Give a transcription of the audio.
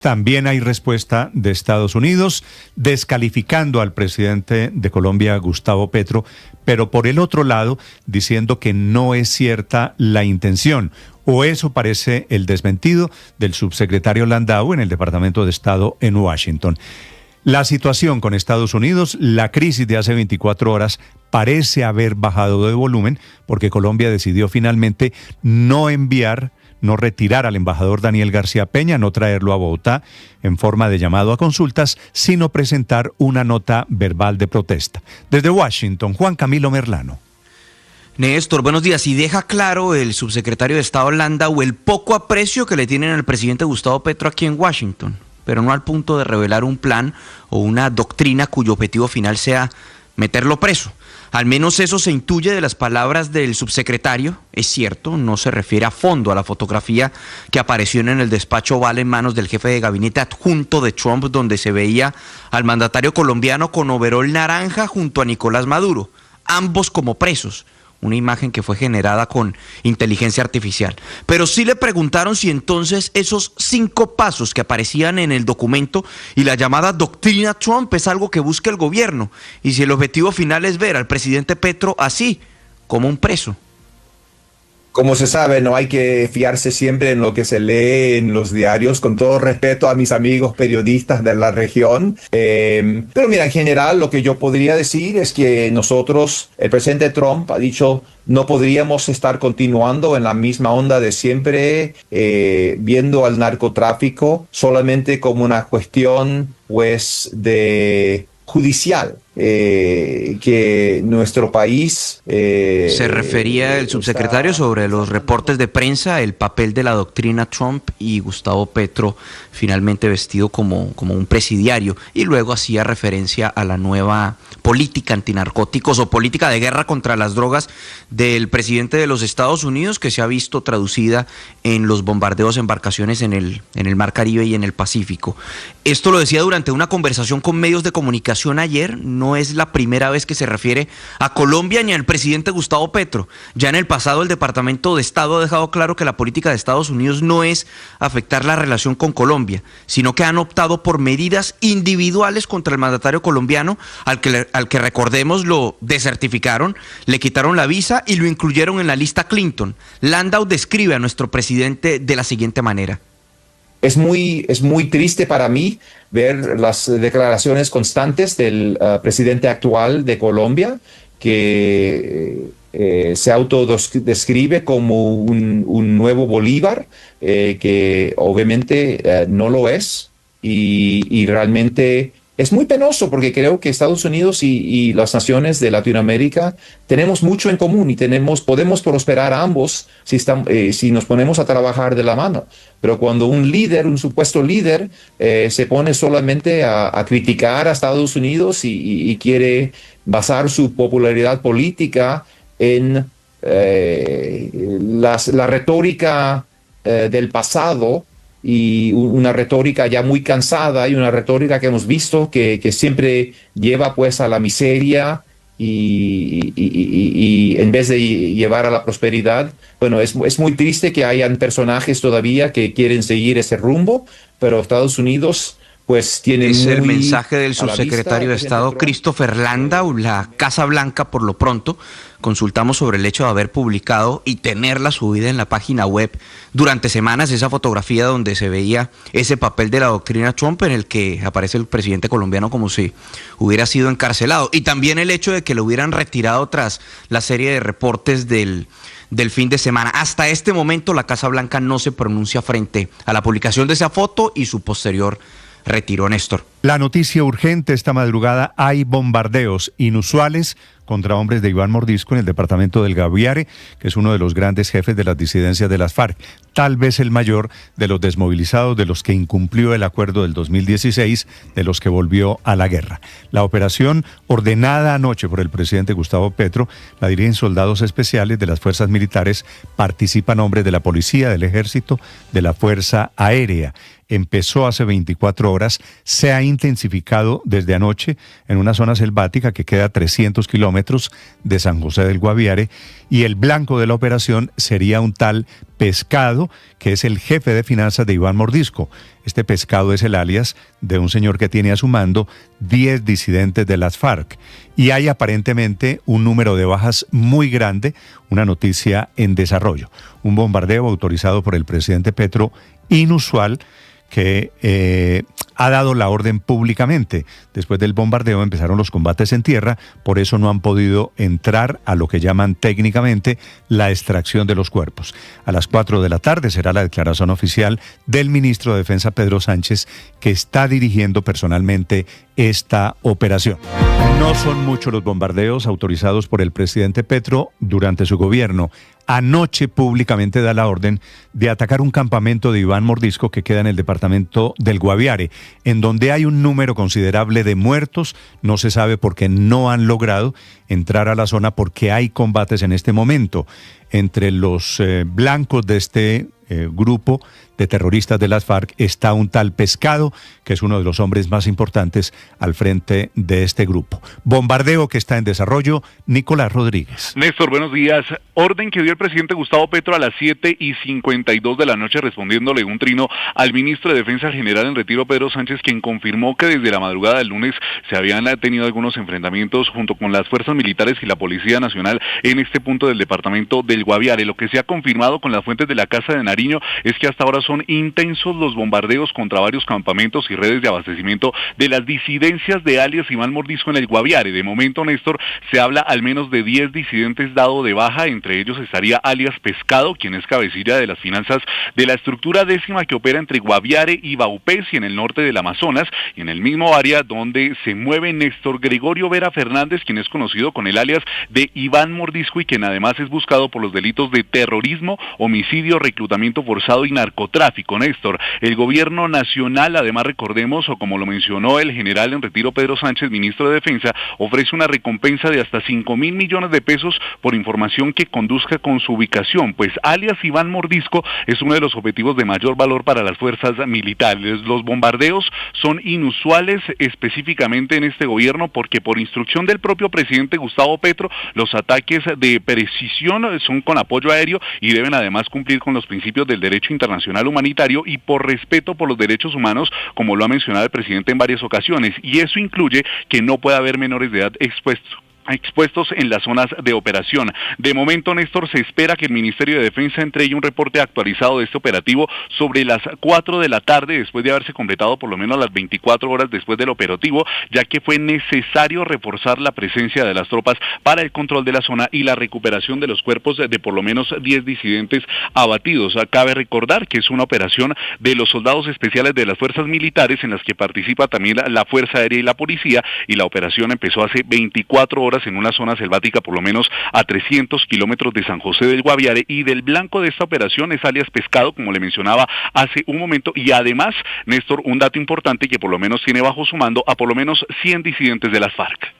También hay respuesta de Estados Unidos descalificando al presidente de Colombia, Gustavo Petro, pero por el otro lado diciendo que no es cierta la intención, o eso parece el desmentido del subsecretario Landau en el Departamento de Estado en Washington. La situación con Estados Unidos, la crisis de hace 24 horas, parece haber bajado de volumen porque Colombia decidió finalmente no retirar al embajador Daniel García Peña, no traerlo a Bogotá en forma de llamado a consultas, sino presentar una nota verbal de protesta. Desde Washington, Juan Camilo Merlano. Néstor, buenos días. Y deja claro el subsecretario de Estado Landau el poco aprecio que le tienen al presidente Gustavo Petro aquí en Washington, pero no al punto de revelar un plan o una doctrina cuyo objetivo final sea meterlo preso. Al menos eso se intuye de las palabras del subsecretario. Es cierto, no se refiere a fondo a la fotografía que apareció en el despacho Oval en manos del jefe de gabinete adjunto de Trump, donde se veía al mandatario colombiano con overol naranja junto a Nicolás Maduro, ambos como presos. Una imagen que fue generada con inteligencia artificial. Pero sí le preguntaron si entonces esos 5 pasos que aparecían en el documento y la llamada doctrina Trump es algo que busca el gobierno, y si el objetivo final es ver al presidente Petro así, como un preso. Como se sabe, no hay que fiarse siempre en lo que se lee en los diarios, con todo respeto a mis amigos periodistas de la región. Pero mira, en general lo que yo podría decir es que nosotros, el presidente Trump ha dicho, no podríamos estar continuando en la misma onda de siempre, viendo al narcotráfico solamente como una cuestión, pues, de judicial. Que nuestro país... Se refería el subsecretario sobre los reportes de prensa, el papel de la doctrina Trump y Gustavo Petro finalmente vestido como un presidiario, y luego hacía referencia a la nueva política antinarcóticos o política de guerra contra las drogas del presidente de los Estados Unidos, que se ha visto traducida en los bombardeos de embarcaciones en el Mar Caribe y en el Pacífico. Esto lo decía durante una conversación con medios de comunicación ayer. No es la primera vez que se refiere a Colombia ni al presidente Gustavo Petro. Ya en el pasado el Departamento de Estado ha dejado claro que la política de Estados Unidos no es afectar la relación con Colombia, sino que han optado por medidas individuales contra el mandatario colombiano, al que recordemos lo desertificaron, le quitaron la visa y lo incluyeron en la lista Clinton. Landau describe a nuestro presidente de la siguiente manera. Es muy triste para mí ver las declaraciones constantes del presidente actual de Colombia, que se autodescribe como un nuevo Bolívar, que obviamente no lo es, y realmente es muy penoso porque creo que Estados Unidos y las naciones de Latinoamérica tenemos mucho en común y podemos prosperar ambos si nos ponemos a trabajar de la mano. Pero cuando un líder, un supuesto líder, se pone solamente a criticar a Estados Unidos y quiere basar su popularidad política en la retórica del pasado, y una retórica ya muy cansada, y una retórica que hemos visto que siempre lleva pues a la miseria y en vez de llevar a la prosperidad. Bueno, es muy triste que hayan personajes todavía que quieren seguir ese rumbo, pero Estados Unidos pues tiene es el mensaje del subsecretario de Estado Christopher Landau. La Casa Blanca, por lo pronto, consultamos sobre el hecho de haber publicado y tenerla subida en la página web durante semanas esa fotografía donde se veía ese papel de la doctrina Trump, en el que aparece el presidente colombiano como si hubiera sido encarcelado, y también el hecho de que lo hubieran retirado tras la serie de reportes del fin de semana. Hasta este momento la Casa Blanca no se pronuncia frente a la publicación de esa foto y su posterior retiro, Néstor. La noticia urgente: esta madrugada hay bombardeos inusuales contra hombres de Iván Mordisco en el departamento del Guaviare, que es uno de los grandes jefes de las disidencias de las FARC, tal vez el mayor de los desmovilizados, de los que incumplió el acuerdo del 2016, de los que volvió a la guerra. La operación, ordenada anoche por el presidente Gustavo Petro, la dirigen soldados especiales de las fuerzas militares, participan hombres de la policía, del ejército, de la Fuerza Aérea. Empezó hace 24 horas, se ha intensificado desde anoche en una zona selvática que queda a 300 kilómetros de San José del Guaviare, y el blanco de la operación sería un tal Pescado, que es el jefe de finanzas de Iván Mordisco. Este Pescado es el alias de un señor que tiene a su mando 10 disidentes de las FARC. Y hay aparentemente un número de bajas muy grande, una noticia en desarrollo. Un bombardeo autorizado por el presidente Petro, inusual, que ha dado la orden públicamente. Después del bombardeo empezaron los combates en tierra, por eso no han podido entrar a lo que llaman técnicamente la extracción de los cuerpos. A las 4 de la tarde será la declaración oficial del ministro de Defensa, Pedro Sánchez, que está dirigiendo personalmente esta operación. No son muchos los bombardeos autorizados por el presidente Petro durante su gobierno. Anoche públicamente da la orden de atacar un campamento de Iván Mordisco que queda en el departamento del Guaviare, en donde hay un número considerable de muertos. No se sabe por qué no han logrado entrar a la zona, porque hay combates en este momento entre los blancos de este grupo de terroristas de las FARC. Está un tal Pescado, que es uno de los hombres más importantes al frente de este grupo. Bombardeo que está en desarrollo. Nicolás Rodríguez. Néstor, buenos días. Orden que dio el presidente Gustavo Petro a las 7:52 de la noche, respondiéndole un trino al ministro de Defensa, el general en retiro Pedro Sánchez, quien confirmó que desde la madrugada del lunes se habían tenido algunos enfrentamientos junto con las fuerzas militares y la Policía Nacional en este punto del departamento del Guaviare. Lo que se ha confirmado con las fuentes de la Casa de Nariño es que hasta ahora son intensos los bombardeos contra varios campamentos y redes de abastecimiento de las disidencias de alias Iván Mordisco en el Guaviare. De momento, Néstor, se habla al menos de 10 disidentes dado de baja. Entre ellos estaría alias Pescado, quien es cabecilla de las finanzas de la estructura décima que opera entre Guaviare y Baupés y en el norte del Amazonas, y en el mismo área donde se mueve Néstor Gregorio Vera Fernández, quien es conocido con el alias de Iván Mordisco y quien además es buscado por los delitos de terrorismo, homicidio, reclutamiento forzado y narcotráfico. Néstor, el gobierno nacional, además recordemos, o como lo mencionó el general en retiro Pedro Sánchez, ministro de Defensa, ofrece una recompensa de hasta 5.000 millones de pesos por información que conduzca con su ubicación, pues alias Iván Mordisco es uno de los objetivos de mayor valor para las fuerzas militares. Los bombardeos son inusuales específicamente en este gobierno porque por instrucción del propio presidente Gustavo Petro, los ataques de precisión son con apoyo aéreo y deben además cumplir con los principios del derecho internacional humanitario y por respeto por los derechos humanos, como lo ha mencionado el presidente en varias ocasiones, y eso incluye que no pueda haber menores de edad expuestos en las zonas de operación. De momento, Néstor, se espera que el Ministerio de Defensa entregue un reporte actualizado de este operativo sobre las 4 de la tarde, después de haberse completado por lo menos las 24 horas después del operativo, ya que fue necesario reforzar la presencia de las tropas para el control de la zona y la recuperación de los cuerpos de por lo menos 10 disidentes abatidos. Cabe recordar que es una operación de los soldados especiales de las fuerzas militares en las que participa también la Fuerza Aérea y la Policía, y la operación empezó hace 24 horas en una zona selvática por lo menos a 300 kilómetros de San José del Guaviare, y del blanco de esta operación es alias Pescado, como le mencionaba hace un momento, y además, Néstor, un dato importante que por lo menos tiene bajo su mando a por lo menos 100 disidentes de las FARC.